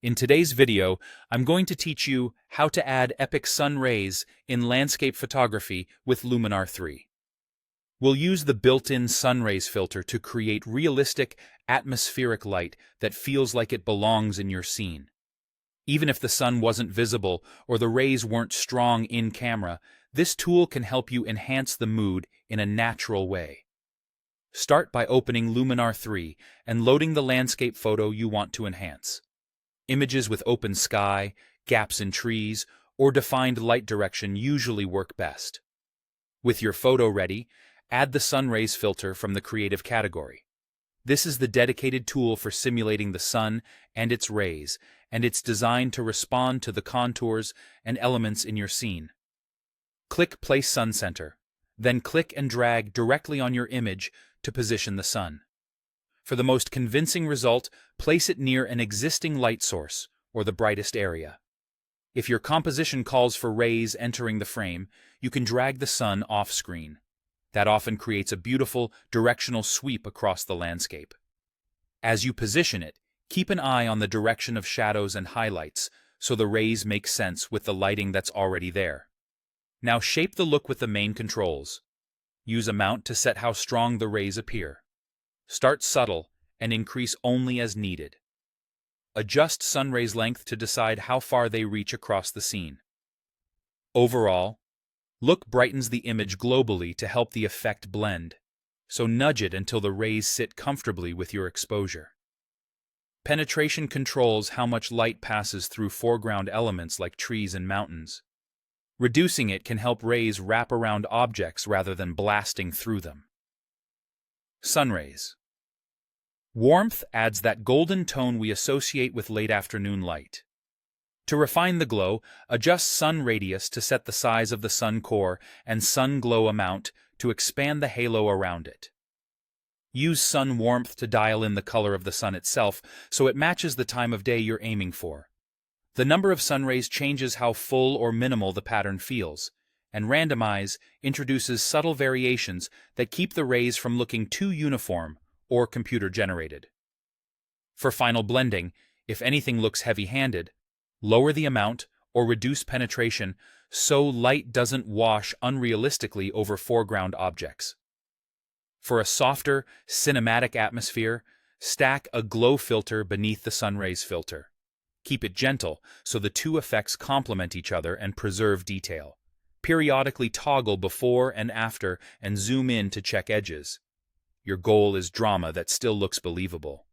In today's video, I'm going to teach you how to add epic sun rays in landscape photography with Luminar 3. We'll use the built-in sun rays filter to create realistic, atmospheric light that feels like it belongs in your scene. Even if the sun wasn't visible or the rays weren't strong in camera, this tool can help you enhance the mood in a natural way. Start by opening Luminar 3 and loading the landscape photo you want to enhance. Images with open sky, gaps in trees, or defined light direction usually work best. With your photo ready, add the sun rays filter from the creative category. This is the dedicated tool for simulating the sun and its rays, and it's designed to respond to the contours and elements in your scene. Click Place Sun Center, then click and drag directly on your image to position the sun. For the most convincing result, place it near an existing light source, or the brightest area. If your composition calls for rays entering the frame, you can drag the sun off-screen. That often creates a beautiful, directional sweep across the landscape. As you position it, keep an eye on the direction of shadows and highlights, so the rays make sense with the lighting that's already there. Now shape the look with the main controls. Use a mount to set how strong the rays appear. Start subtle and increase only as needed. Adjust sun rays length to decide how far they reach across the scene. Overall, look brightens the image globally to help the effect blend, so nudge it until the rays sit comfortably with your exposure. Penetration controls how much light passes through foreground elements like trees and mountains. Reducing it can help rays wrap around objects rather than blasting through them. Sun rays. Warmth adds that golden tone we associate with late afternoon light. To refine the glow, adjust sun radius to set the size of the sun core and sun glow amount to expand the halo around it. Use sun warmth to dial in the color of the sun itself so it matches the time of day you're aiming for. The number of sun rays changes how full or minimal the pattern feels, and randomize introduces subtle variations that keep the rays from looking too uniform or computer-generated. For final blending, if anything looks heavy-handed, lower the amount or reduce penetration so light doesn't wash unrealistically over foreground objects. For a softer, cinematic atmosphere, stack a glow filter beneath the sun rays filter. Keep it gentle so the two effects complement each other and preserve detail. Periodically toggle before and after and zoom in to check edges. Your goal is drama that still looks believable.